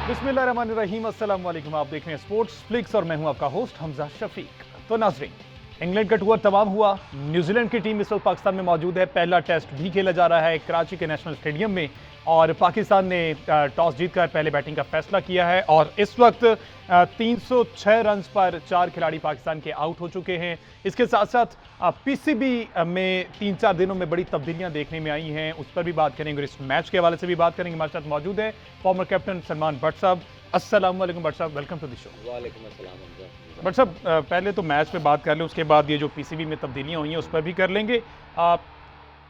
बिस्मिल्लाहिर्रहमानिर्रहीम, अस्सलाम वालेकुम। आप देख रहे हैं स्पोर्ट्स फ्लिक्स और मैं हूं आपका होस्ट हमजा शफीक। तो नाजरीन, इंग्लैंड का टूर तमाम हुआ। न्यूजीलैंड की टीम इस वक्त पाकिस्तान में मौजूद है। पहला टेस्ट भी खेला जा रहा है कराची के नेशनल स्टेडियम में और पाकिस्तान ने टॉस जीतकर पहले बैटिंग का फैसला किया है और इस वक्त 306 रन पर 4 खिलाड़ी पाकिस्तान के आउट हो चुके हैं। इसके साथ साथ पीसीबी में 3-4 दिनों में बड़ी तब्दीलियां देखने में आई हैं, उस पर भी बात करेंगे और इस मैच के हवाले से भी बात करेंगे। हमारे साथ मौजूद है फॉर्मर कैप्टन सलमान भट्ट साहब। अस्सलाम वालेकुम भट्ट साहब, वेलकम टू द शो। वालेकुम अस्सलाम। भट्ट साहब, पहले तो मैच पे बात कर लें, उसके बाद ये जो पीसीबी में तब्दीलियां हुई हैं उस पर भी कर लेंगे।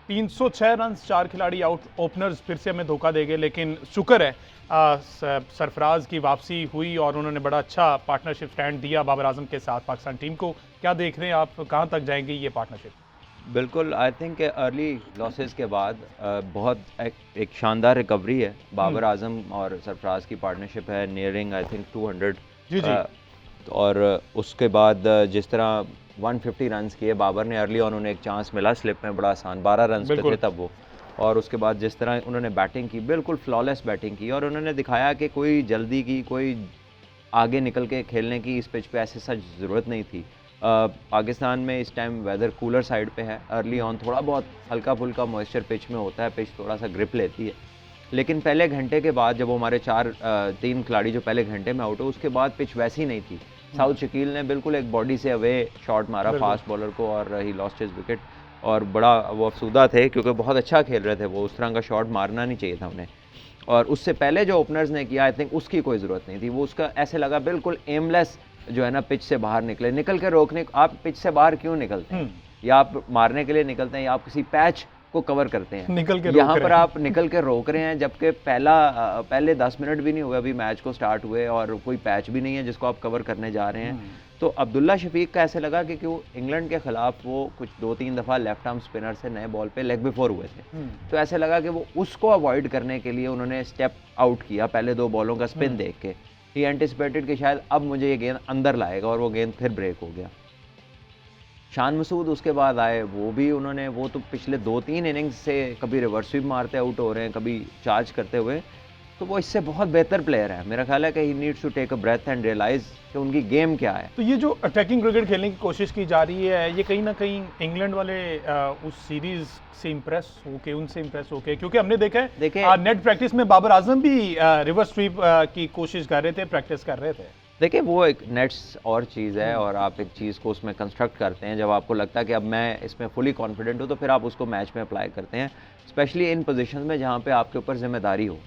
306 रन, 4 खिलाड़ी आउट। ओपनर्स फिर से हमें धोखा दे गए, लेकिन शुक्र है सरफराज की वापसी हुई और उन्होंने बड़ा अच्छा पार्टनरशिप स्टैंड दिया बाबर आजम के साथ पाकिस्तान टीम को। क्या देख रहे हैं आप, कहाँ तक जाएंगी ये पार्टनरशिप? बिल्कुल, आई थिंक अर्ली लॉसेस के बाद बहुत एक शानदार रिकवरी है। बाबर आजम और सरफराज की पार्टनरशिप है नियरिंग आई थिंक 200 जी जी। और उसके बाद जिस तरह 150 रन्स किए बाबर ने अर्ली ऑन, उन्हें एक चांस मिला स्लिप में, बड़ा आसान 12 रन्स पे थे तब वो, और उसके बाद जिस तरह उन्होंने बैटिंग की, बिल्कुल फ्लॉलेस बैटिंग की और उन्होंने दिखाया कि कोई जल्दी की, कोई आगे निकल के खेलने की इस पिच पे ऐसे सच ज़रूरत नहीं थी। पाकिस्तान में इस टाइम वेदर कूलर साइड पे है। अर्ली ऑन थोड़ा बहुत हल्का फुल्का मॉइस्चर पिच में होता है, पिच थोड़ा सा ग्रिप लेती है, लेकिन पहले घंटे के बाद जब वो हमारे 3 खिलाड़ी जो पहले घंटे में आउट हो, उसके बाद पिच वैसी नहीं थी। साउथ शकील ने बिल्कुल एक बॉडी से अवे शॉट मारा फास्ट बॉलर को और ही लॉस्ट हिज विकेट, और बड़ा वो अफसुदा थे क्योंकि बहुत अच्छा खेल रहे थे वो, उस तरह का शॉट मारना नहीं चाहिए था उन्हें। और उससे पहले जो ओपनर्स ने किया आई थिंक उसकी कोई ज़रूरत नहीं थी, वो उसका ऐसे लगा बिल्कुल एमलेस जो है ना, पिच से बाहर निकल के रोकने। आप पिच से बाहर क्यों निकलते हैं? या आप मारने के लिए निकलते हैं या आप किसी पैच को कवर करते हैं? निकल के यहाँ पर आप निकल के रोक रहे हैं, जबकि पहले 10 मिनट भी नहीं हुए अभी मैच को स्टार्ट हुए और कोई पैच भी नहीं है जिसको आप कवर करने जा रहे हैं। तो अब्दुल्ला शफीक का ऐसे लगा कि क्यों इंग्लैंड के खिलाफ वो कुछ 2-3 दफ़ा लेफ्ट आर्म स्पिनर से नए बॉल पे लेग बिफोर हुए थे, तो ऐसे लगा कि वो उसको अवॉइड करने के लिए उन्होंने स्टेप आउट किया पहले 2 बॉलों का स्पिन देख के। ही एंटिसिपेटेड कि शायद अब मुझे ये गेंद अंदर लाएगा, और वो गेंद फिर ब्रेक हो गया। शान मसूद उसके बाद आए, वो तो पिछले 2-3 इनिंग्स से कभी रिवर्स स्वीप मारते आउट हो रहे हैं, कभी चार्ज करते हुए, तो वो इससे बहुत बेहतर प्लेयर है। मेरा ख्याल है कि he needs to take a breath and realize कि उनकी गेम क्या है। तो ये जो अटैकिंग क्रिकेट खेलने की कोशिश की जा रही है, ये कहीं ना कहीं इंग्लैंड वाले उस सीरीज से उनसे इम्प्रेस होके, क्योंकि हमने देखा है नेट प्रैक्टिस में बाबर आजम भी रिवर्स स्वीप की कोशिश कर रहे थे, प्रैक्टिस कर रहे थे। देखिए, वो एक नेट्स और चीज़ है और आप एक चीज़ को उसमें कंस्ट्रक्ट करते हैं। जब आपको लगता है कि अब मैं इसमें फुली कॉन्फिडेंट हूँ, तो फिर आप उसको मैच में अप्लाई करते हैं, स्पेशली इन पोजीशन में जहाँ पे आपके ऊपर जिम्मेदारी हो।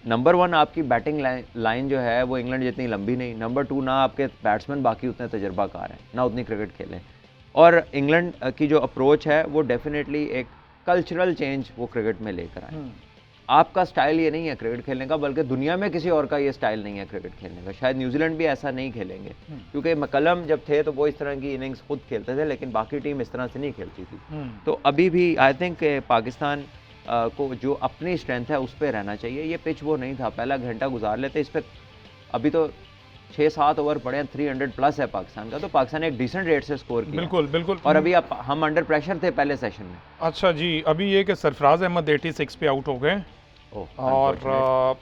नंबर 1, आपकी बैटिंग लाइन जो है वो इंग्लैंड जितनी लंबी नहीं। नंबर 2, ना आपके बैट्समैन बाकी उतने तजर्बाकार हैं, ना उतनी क्रिकेट खेलें। और इंग्लैंड की जो अप्रोच है वो डेफिनेटली एक कल्चरल चेंज वो क्रिकेट में लेकर आए। आपका स्टाइल ये नहीं है क्रिकेट खेलने का, बल्कि दुनिया में किसी और का ये स्टाइल नहीं है क्रिकेट खेलने का। शायद न्यूजीलैंड भी ऐसा नहीं खेलेंगे, क्योंकि मैकलम जब थे तो वो इस तरह की इनिंग्स खुद खेलते थे, लेकिन बाकी टीम इस तरह से नहीं खेलती थी। तो अभी भी आई थिंक पाकिस्तान को जो अपनी स्ट्रेंथ है उस पर रहना चाहिए। ये पिच वो नहीं था, पहला घंटा गुजार लेते इस पर। अभी तो 6-7 ओवर पड़े हैं, 300 प्लस है पाकिस्तान का, तो पाकिस्तान ने एक डिसेंट रेट से स्कोर किया। बिल्कुल बिल्कुल। और अभी हम अंडर प्रेशर थे पहले सेशन में। अच्छा जी, अभी ये कि सरफराज अहमद 86 पे आउट हो गए और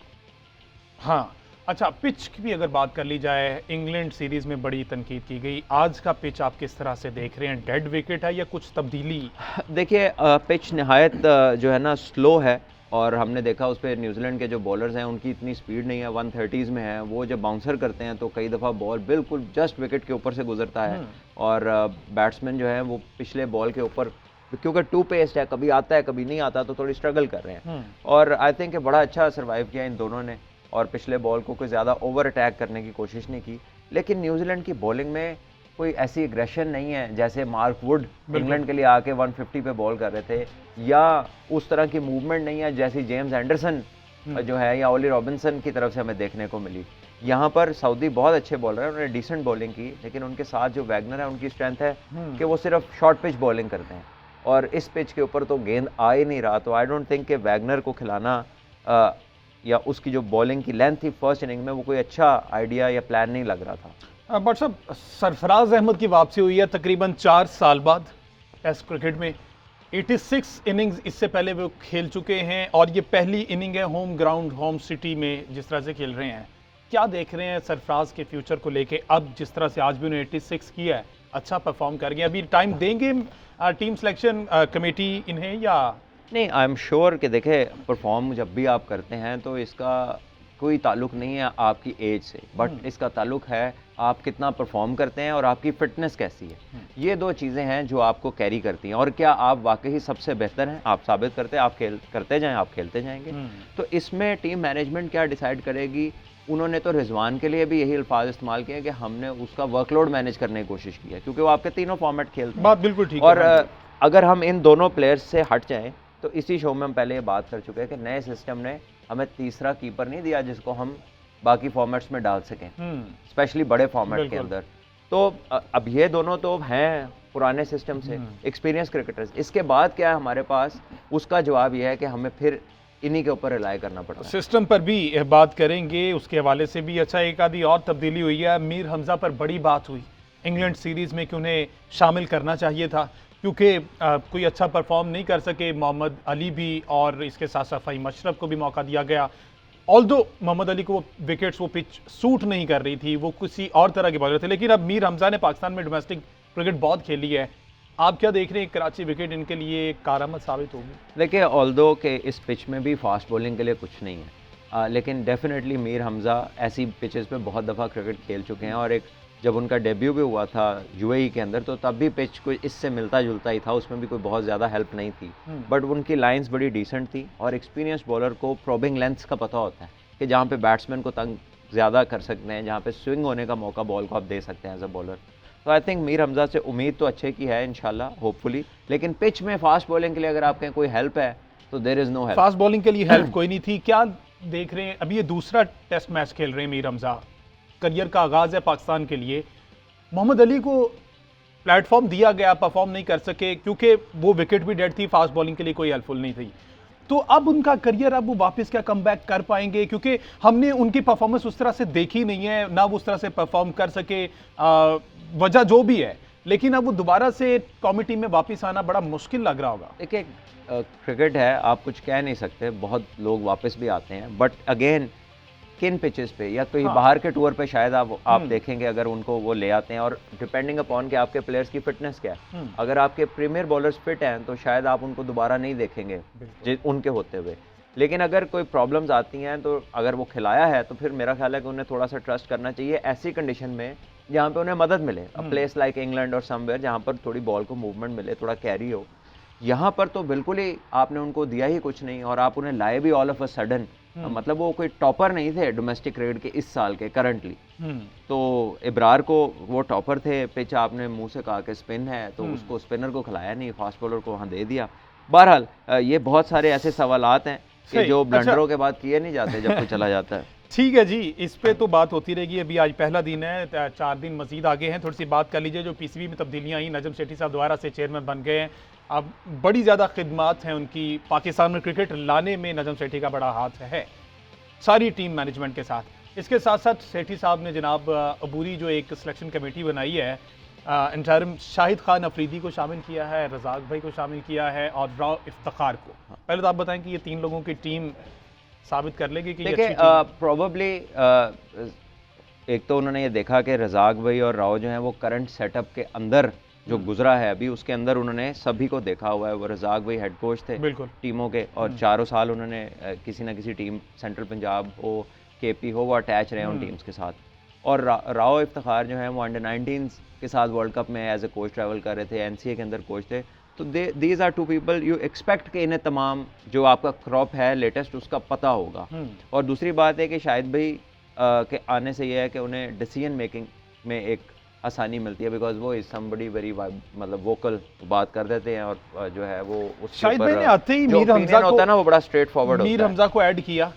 हाँ, अच्छा, पिच की भी अगर बात कर ली जाए, इंग्लैंड सीरीज में बड़ी तनकीद की गई। आज का पिच आप किस तरह से देख रहे हैं? डेड विकेट है या कुछ तब्दीली? देखिए, पिच नहायत जो है ना स्लो है, और हमने देखा उस पर न्यूजीलैंड के जो बॉलर्स हैं उनकी इतनी स्पीड नहीं है, 130s में है। वो जब बाउंसर करते हैं तो कई दफ़ा बॉल बिल्कुल जस्ट विकेट के ऊपर से गुजरता है, और बैट्समैन जो है वो पिछले बॉल के ऊपर, क्योंकि 2 पेस्ड है, कभी आता है कभी नहीं आता, तो थोड़ी स्ट्रगल कर रहे हैं। और आई थिंक बड़ा अच्छा सर्वाइव किया इन दोनों ने, और पिछले बॉल को कोई ज़्यादा ओवर अटैक करने की कोशिश नहीं की। लेकिन न्यूजीलैंड की बॉलिंग में कोई ऐसी एग्रेशन नहीं है, जैसे मार्क वुड इंग्लैंड के लिए आके 150 पे बॉल कर रहे थे, या उस तरह की मूवमेंट नहीं है जैसी जेम्स एंडरसन जो है या ओली रॉबिन्सन की तरफ से हमें देखने को मिली। यहाँ पर सऊदी बहुत अच्छे बॉलर हैं, उन्होंने डिसेंट बॉलिंग की, लेकिन उनके साथ जो वैगनर है उनकी स्ट्रेंथ है कि वो सिर्फ शॉर्ट पिच बॉलिंग करते हैं, और इस पिच के ऊपर तो गेंद आ ही नहीं रहा। तो आई डोंट थिंक कि वैगनर को खिलाना या उसकी जो बॉलिंग की लेंथ थी फर्स्ट इनिंग में, वो कोई अच्छा आइडिया या प्लान नहीं लग रहा था। बट साहब, सरफराज अहमद की वापसी हुई है तकरीबन 4 साल बाद टेस्ट क्रिकेट में। 86 इनिंग्स इससे पहले वो खेल चुके हैं और ये पहली इनिंग है होम ग्राउंड, होम सिटी में जिस तरह से खेल रहे हैं। क्या देख रहे हैं सरफराज के फ्यूचर को लेके? अब जिस तरह से आज भी उन्होंने 86 किया है, अच्छा परफॉर्म कर गए, अभी टाइम देंगे टीम सिलेक्शन कमेटी इन्हें या नहीं, आई एम श्योर कि देखें, परफॉर्म जब भी आप करते हैं तो इसका कोई ताल्लुक नहीं है आपकी एज से, बट इसका ताल्लुक है आप कितना परफॉर्म करते हैं और आपकी फिटनेस कैसी है। ये दो चीज़ें हैं जो आपको कैरी करती हैं, और क्या आप वाकई सबसे बेहतर हैं, आप साबित करते हैं, आप करते जाएं, आप खेलते जाएंगे। तो इसमें टीम मैनेजमेंट क्या डिसाइड करेगी। उन्होंने तो रिजवान के लिए भी यही अल्फाज इस्तेमाल किए कि हमने उसका वर्कलोड मैनेज करने की कोशिश की है, क्योंकि वो आपके तीनों फॉर्मेट खेलते हैं। बात बिल्कुल ठीक और है। अगर हम इन दोनों प्लेयर्स से हट जाएं तो इसी शो में हम पहले ये बात कर चुके हैं कि नए सिस्टम ने हमें तीसरा कीपर नहीं दिया जिसको हम बाकी फॉर्मेट्स में डाल सकें, स्पेशली बड़े फॉर्मेट के अंदर। तो अब ये दोनों तो हैं पुराने सिस्टम से एक्सपीरियंस क्रिकेटर्स। इसके बाद क्या है हमारे पास, उसका जवाब यह है कि हमें फिर इन्हीं के ऊपर रिलाई करना पड़ता है। सिस्टम पर भी बात करेंगे, उसके हवाले से भी। अच्छा, एक आधी और तब्दीली हुई है। मीर हमजा पर बड़ी बात हुई इंग्लैंड सीरीज में कि उन्हें शामिल करना चाहिए था, क्योंकि कोई अच्छा परफॉर्म नहीं कर सके। मोहम्मद अली भी, और इसके साथ साथ फ़हीम अशरफ को भी मौका दिया गया। ऑल्दो मोहम्मद अली को वो विकेट्स, वो पिच सूट नहीं कर रही थी, वो किसी और तरह के बॉलर थे। लेकिन अब मीर हमजा ने पाकिस्तान में डोमेस्टिक क्रिकेट बहुत खेली है। आप क्या देख रहे हैं, कराची विकेट इनके लिए कारआमद साबित होगी? देखिए, ऑल्दो के इस पिच में भी फास्ट बॉलिंग के लिए कुछ नहीं है, लेकिन डेफिनेटली मीर हमजा ऐसी पिचेस पे बहुत दफ़ा क्रिकेट खेल चुके हैं। और एक जब उनका डेब्यू भी हुआ था यूएई के अंदर, तो तब भी पिच कोई इससे मिलता जुलता ही था, उसमें भी कोई बहुत ज़्यादा हेल्प नहीं थी। बट उनकी लाइंस बड़ी डिसेंट थी, और एक्सपीरियंस बॉलर को प्रोबिंग लेंथ्स का पता होता है कि जहाँ पे बैट्समैन को तंग ज़्यादा कर सकते हैं, जहाँ पे स्विंग होने का मौका बॉल को आप दे सकते हैं एज अ बॉलर। तो आई थिंक मीर हमजा से उम्मीद तो अच्छे की है इंशाल्लाह, होपफुली। लेकिन पिच में फास्ट बॉलिंग के लिए अगर आपके कोई हेल्प है तो there is no help. Fast bowling के लिए हेल्प कोई नहीं थी। क्या देख रहे हैं, अभी ये दूसरा टेस्ट मैच खेल रहे हैं मीर हमजा, करियर का आगाज़ है पाकिस्तान के लिए। मोहम्मद अली को प्लेटफॉर्म दिया गया, परफॉर्म नहीं कर सके क्योंकि वो विकेट भी डेड थी, फास्ट बॉलिंग के लिए कोई हेल्पफुल नहीं थी। तो अब उनका करियर, अब वो वापस क्या कमबैक कर पाएंगे? क्योंकि हमने उनकी परफॉर्मेंस उस तरह से देखी नहीं है, ना वो उस तरह से परफॉर्म कर सके, वजह जो भी है। लेकिन अब वो दोबारा से कौमी टीम में वापस आना बड़ा मुश्किल लग रहा होगा। देखिए, क्रिकेट है, आप कुछ कह नहीं सकते, बहुत लोग वापस भी आते हैं, बट अगेन किन पिचेस पे या कोई बाहर के टूर पे शायद आप देखेंगे अगर उनको वो ले आते हैं, और डिपेंडिंग अपॉन कि आपके प्लेयर्स की फिटनेस क्या है। अगर आपके प्रीमियर बॉलर्स फिट हैं तो शायद आप उनको दोबारा नहीं देखेंगे उनके होते हुए। लेकिन अगर कोई प्रॉब्लम्स आती हैं तो अगर वो खिलाया है तो फिर मेरा ख्याल है कि उन्हें थोड़ा सा ट्रस्ट करना चाहिए ऐसी कंडीशन में जहाँ पे उन्हें मदद मिले। अ प्लेस लाइक इंग्लैंड और समवेयर जहाँ पर थोड़ी बॉल को मूवमेंट मिले, थोड़ा कैरी हो। यहाँ पर तो बिल्कुल ही आपने उनको दिया ही कुछ नहीं, और आप उन्हें लाए भी ऑल ऑफ अ सडन। मतलब वो कोई टॉपर नहीं थे डोमेस्टिक क्रिकेट के इस साल के करंटली। तो इब्रार को वो टॉपर थे, पिच आपने मुंह से कहा कि स्पिन है, तो उसको स्पिनर को खिलाया नहीं, फास्ट बॉलर को वहाँ दे दिया। बहरहाल ये बहुत सारे ऐसे सवालात हैं कि जो ब्लंडरों के बाद किए नहीं जाते जब कोई चला जाता है। ठीक है जी, इस पे तो बात होती रहेगी। अभी आज पहला दिन है, 4 दिन मजीद आगे हैं। थोड़ी सी बात कर लीजिए, जो पीसीबी में तब्दीलियां आई, नजम सेठी साहब दोबारा से चेयरमैन बन गए हैं। अब बड़ी ज़्यादा खिदमात हैं उनकी, पाकिस्तान में क्रिकेट लाने में नजम सेठी का बड़ा हाथ है सारी टीम मैनेजमेंट के साथ। इसके साथ साथ सेठी साहब ने जनाब अबूरी जो एक सिलेक्शन कमेटी बनाई है, इंटरिम शाहिद खान अफरीदी को शामिल किया है, रजाक भाई को शामिल किया है, और राव इफ्तिखार को। पहले तो आप बताएं कि ये 3 लोगों की टीम साबित कर लेगी कि देखिए, प्रोबेबली एक तो उन्होंने ये देखा कि रजाक भाई और राव जो हैं वो करंट सेटअप के अंदर जो गुजरा है अभी, उसके अंदर उन्होंने सभी को देखा हुआ है। वो रजाक भाई हेड कोच थे टीमों के, और 4 साल उन्होंने किसी ना किसी टीम, सेंट्रल पंजाब हो, केपी हो, वो अटैच रहे उन टीम्स के साथ। और राव इफ्तिखार जो है वो अंडर 19 के साथ वर्ल्ड कप में एज ए कोच ट्रैवल कर रहे थे, एनसीए के अंदर कोच थे। तो these are 2 people you expect कि इन्हें तमाम जो आपका क्रॉप है लेटेस्ट उसका पता होगा। और दूसरी बात है कि शायद भाई के आने से यह है कि उन्हें डिसीजन मेकिंग में एक आसानी मिलती है, बिकॉज वो इज समबडी वेरी मतलब वोकल बात कर देते हैं, और जो है वो उसके शायद मैंने आते ही मीर हमजा को होता है ना, वो बड़ा स्ट्रेट फॉरवर्ड होता है। मीर हमजा को ऐड किया,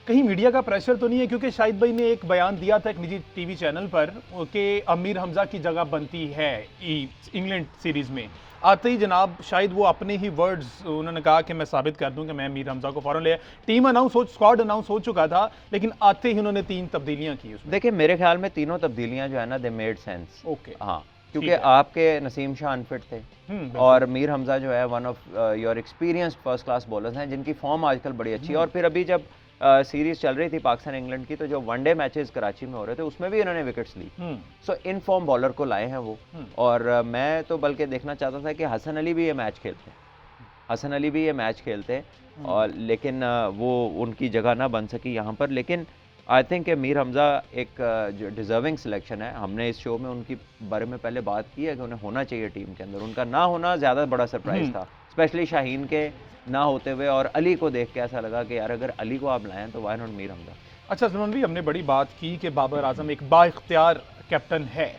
कहीं मीडिया का प्रेशर तो नहीं है? क्योंकि शाहिद भाई ने एक बयान दिया था एक निजी टीवी चैनल पर कि अमीर हमजा की जगह बनती है इंग्लैंड सीरीज में। आते ही जनाब शायद वो अपने ही वर्ड्स उन्होंने कहा कि मैं साबित कर दूं कि मैं मीर हमजा को फौरन ले। टीम अनाउंस हो, स्क्वाड अनाउंस हो चुका था, लेकिन आते ही उन्होंने 3 तब्दीलियां की उसमें। देखिए, मेरे ख्याल में तीनों तब्दीलियां जो है ना, दे मेड सेंस। ओके, हाँ, क्योंकि आपके नसीम शाह अनफिट थे, और मीर हमजा जो है one of your experienced first class bowlers हैं जिनकी फॉर्म आजकल बड़ी अच्छी है। और फिर अभी जब सीरीज चल रही थी पाकिस्तान इंग्लैंड की, तो जो वनडे मैचेस कराची में हो रहे थे उसमें भी इन्होंने विकेट्स ली। सो इन फॉर्म बॉलर को लाए हैं वो। और मैं तो बल्कि देखना चाहता था कि हसन अली भी ये मैच खेलते, हसन अली भी ये मैच खेलते, और लेकिन वो उनकी जगह ना बन सकी यहाँ पर। लेकिन आई थिंक मीर हमज़ा एक जो डिज़र्विंग सिलेक्शन है। हमने इस शो में उनकी बारे में पहले बात की है कि उन्हें होना चाहिए टीम के अंदर, उनका ना होना ज़्यादा बड़ा सरप्राइज़ था, स्पेशली शाहीन के ना होते हुए। और अली को देख के ऐसा लगा कि यार अगर अली को आप लाएं तो वाई नॉट मीर हमज़ा। अच्छा सलमान भाई, हमने बड़ी बात की कि बाबर आजम एक बाइख्तियार कैप्टन है।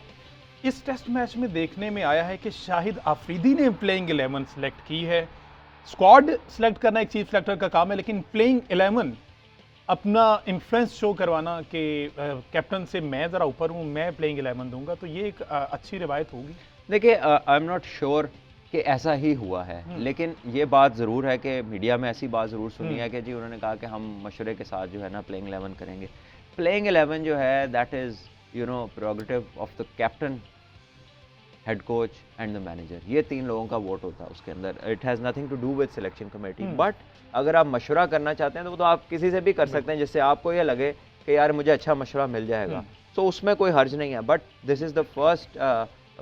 इस टेस्ट मैच में देखने में आया है कि शाहिद आफरीदी ने प्लेइंग 11 सेलेक्ट की है। स्क्वाड सेलेक्ट करना एक चीफ सेलेक्टर का काम है, लेकिन प्लेइंग 11 अपना इन्फ्लुएंस शो करवाना कि कैप्टन से मैं ज़रा ऊपर हूँ, मैं प्लेइंग 11 दूंगा, तो ये एक अच्छी रिवायत होगी। देखिए आई एम नॉट श्योर कि ऐसा ही हुआ है, लेकिन ये बात ज़रूर है कि मीडिया में ऐसी बात ज़रूर सुनी है कि जी उन्होंने कहा कि हम मशवरे के साथ जो है ना प्लेइंग 11 करेंगे। प्लेइंग 11 जो है that is prerogative of the captain, head coach and the manager. ये तीन लोगों का वोट होता है उसके अंदर। It has nothing to do with selection committee. But अगर आप मशवरा करना चाहते हैं तो आप किसी से भी कर सकते हैं जिससे आपको ये लगे कि यार मुझे अच्छा मशवरा मिल जाएगा, तो उसमें कोई हर्ज नहीं है। But this is the first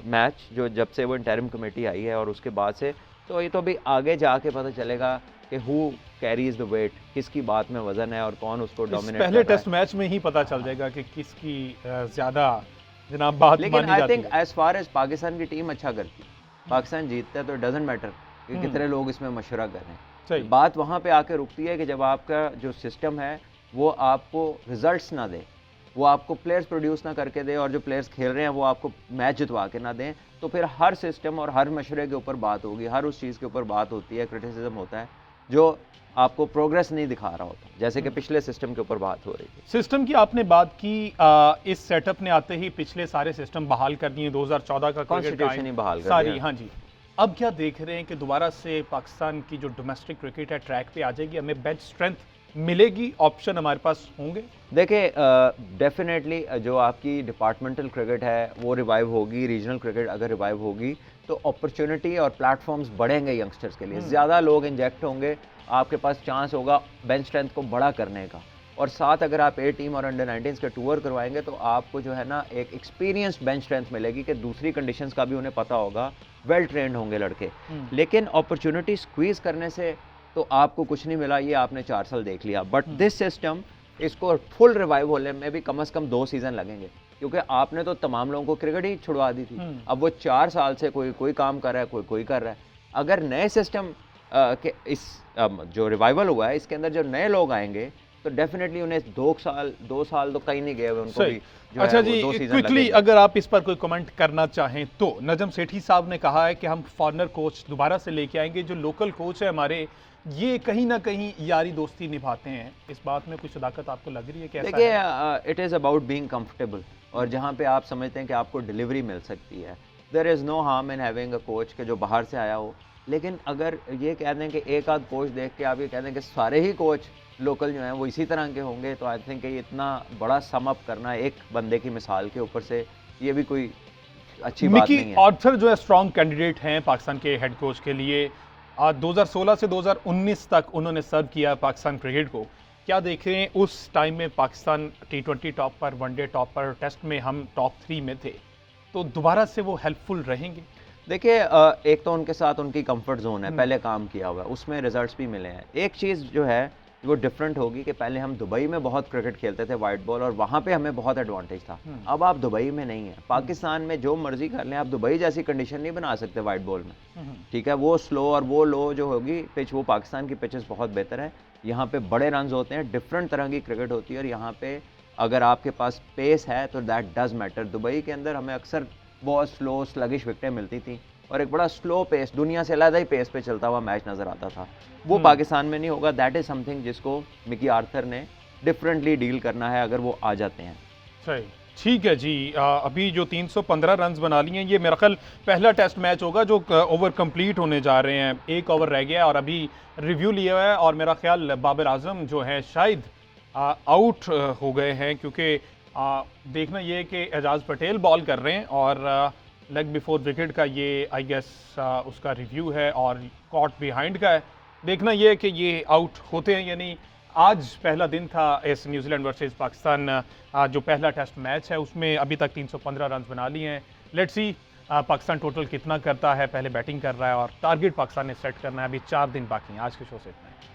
match जो जब से वो इंटरिम कमेटी आई है, और उसके बाद से तो ये तो अभी आगे जाके पता चलेगा कि हु कैरीज द वेट, किसकी बात में वजन है और कौन उसको डोमिनेट पहले टेस्ट मैच में ही पता चल जाएगा कि किसकी ज़्यादा जनाब बात लेकिन मानी आई जाती थिंक है। एज फार एज पाकिस्तान की टीम अच्छा करती है, पाकिस्तान जीतता है तो डजेंट मैटर कि कितने लोग इसमें मशवरा कर रहे सही। हैं। बात वहाँ पे आके रुकती है कि जब आपका जो सिस्टम है वो आपको रिजल्ट्स ना दे, वो आपको प्लेयर्स प्रोड्यूस ना करके दे, और जो प्लेयर्स खेल रहे हैं वो आपको मैच जितवा के ना दें, तो फिर हर सिस्टम और हर मशवरे के ऊपर बात होगी, हर उस चीज़ के ऊपर बात होती है, क्रिटिसिज्म होता है जो आपको प्रोग्रेस नहीं दिखा रहा होता, जैसे कि पिछले सिस्टम के ऊपर बात हो रही थी। सिस्टम की आपने बात की, इस सेटअप ने आते ही पिछले सारे सिस्टम बहाल कर दिए, 2014 का कॉन्स्टिट्यूशन ही बहाल कर सारी, दिया। हाँ जी। अब क्या देख रहे हैं कि दोबारा से पाकिस्तान की जो डोमेस्टिक क्रिकेट है ट्रैक पे आ जाएगी, हमें बेंच स्ट्रेंथ मिलेगी, ऑप्शन हमारे पास होंगे? देखिए डेफिनेटली जो आपकी डिपार्टमेंटल क्रिकेट है वो रिवाइव होगी, रीजनल क्रिकेट अगर रिवाइव होगी तो अपॉर्चुनिटी और प्लेटफॉर्म्स बढ़ेंगे यंगस्टर्स के लिए, ज़्यादा लोग इंजेक्ट होंगे, आपके पास चांस होगा बेंच स्ट्रेंथ को बड़ा करने का। और साथ अगर आप ए टीम और अंडर-19 के टूर करवाएंगे तो आपको जो है ना एक एक्सपीरियंस्ड बेंच स्ट्रेंथ मिलेगी कि दूसरी कंडीशंस का भी उन्हें पता होगा, वेल ट्रेंड होंगे लड़के। लेकिन अपॉर्चुनिटी स्क्वीज़ करने से तो आपको कुछ नहीं मिला, ये आपने 4 साल देख लिया। बट दिस सिस्टम, इसको फुल रिवाइव होने में भी कम से कम 2 सीज़न लगेंगे, क्योंकि आपने तो तमाम लोगों को क्रिकेट ही छुड़वा दी थी। अब वो 4 साल से कोई काम कर रहा है, कोई कर रहा है। अगर नए सिस्टम के इस जो रिवाइवल हुआ है इसके अंदर जो नए लोग आएंगे तो डेफिनेटली उन्हें 2 साल तो कहीं नहीं गए हुए उनको भी जो अच्छा है जी, वो 2 सीजन क्विकली लगेंगे। अगर आप इस पर कोई कमेंट करना चाहें तो नजम सेठी साहब ने कहा है कि हम फॉरनर कोच दोबारा से लेके आएंगे, जो लोकल कोच है हमारे ये कहीं ना कहीं यारी दोस्ती निभाते हैं। इस बात में कुछ सदाकत आपको लग रही है? कैसा देखिए है? It is about being comfortable, और जहाँ पे आप समझते हैं कि आपको डिलीवरी मिल सकती है, there is no harm in having a coach के जो बाहर से आया हो। लेकिन अगर ये कह दें कि एक आध कोच देख के आप ये कह दें कि सारे ही कोच लोकल जो हैं वो इसी तरह के होंगे, तो आई थिंक ये इतना बड़ा सम अप करना एक बंदे की मिसाल के ऊपर से ये भी कोई अच्छी बात मिकी नहीं है। आर्थर जो है स्ट्रॉन्ग कैंडिडेट हैं पाकिस्तान के हेड कोच के लिए। 2016 से 2019 तक उन्होंने सर्व किया पाकिस्तान क्रिकेट को। क्या देख रहे हैं उस टाइम में पाकिस्तान T20 टॉप पर, वनडे टॉप पर, टेस्ट में हम टॉप 3 में थे, तो दोबारा से वो हेल्पफुल रहेंगे? देखिए एक तो उनके साथ उनकी कंफर्ट जोन है, पहले काम किया हुआ है, उसमें रिजल्ट्स भी मिले हैं। एक चीज़ जो है वो डिफरेंट होगी कि पहले हम दुबई में बहुत क्रिकेट खेलते थे वाइट बॉल, और वहाँ पे हमें बहुत एडवांटेज था। अब आप दुबई में नहीं है, पाकिस्तान में जो मर्जी कर लें, आप दुबई जैसी कंडीशन नहीं बना सकते वाइट बॉल में। ठीक है, वो स्लो और वो लो जो होगी पिच, वो पाकिस्तान की पिचेस बहुत बेहतर है। यहाँ पे बड़े रन होते हैं, डिफरेंट तरह की क्रिकेट होती है, और यहाँ पे अगर आपके पास पेस है तो दैट डज मैटर। दुबई के अंदर हमें अक्सर बहुत स्लो स्लगिश विकेटें मिलती थी, और एक बड़ा स्लो पेस, दुनिया से अलग ही पेस पे चलता हुआ मैच नज़र आता था। वो पाकिस्तान में नहीं होगा। दैट इज़ समथिंग जिसको मिकी आर्थर ने डिफरेंटली डील करना है अगर वो आ जाते हैं। सही, ठीक है जी। अभी जो 315 रन बना लिए हैं, ये मेरा ख्याल पहला टेस्ट मैच होगा जो ओवर कंप्लीट होने जा रहे हैं। एक ओवर रह गया है और अभी रिव्यू लिया हुआ है, और मेरा ख्याल बाबर आजम जो है शायद आउट हो गए हैं, क्योंकि देखना ये है कि एजाज पटेल बॉल कर रहे हैं और लेग बिफोर विकेट का ये आई गेस उसका रिव्यू है, और कॉट बिहाइंड का है। देखना ये है कि ये आउट होते हैं या नहीं। आज पहला दिन था इस न्यूजीलैंड वर्सेस पाकिस्तान जो पहला टेस्ट मैच है उसमें अभी तक 315 रन बना लिए हैं। लेट्स सी पाकिस्तान टोटल कितना करता है। पहले बैटिंग कर रहा है और टारगेट पाकिस्तान ने सेट करना है। अभी 4 दिन बाकी हैं। आज के शो से इतना है।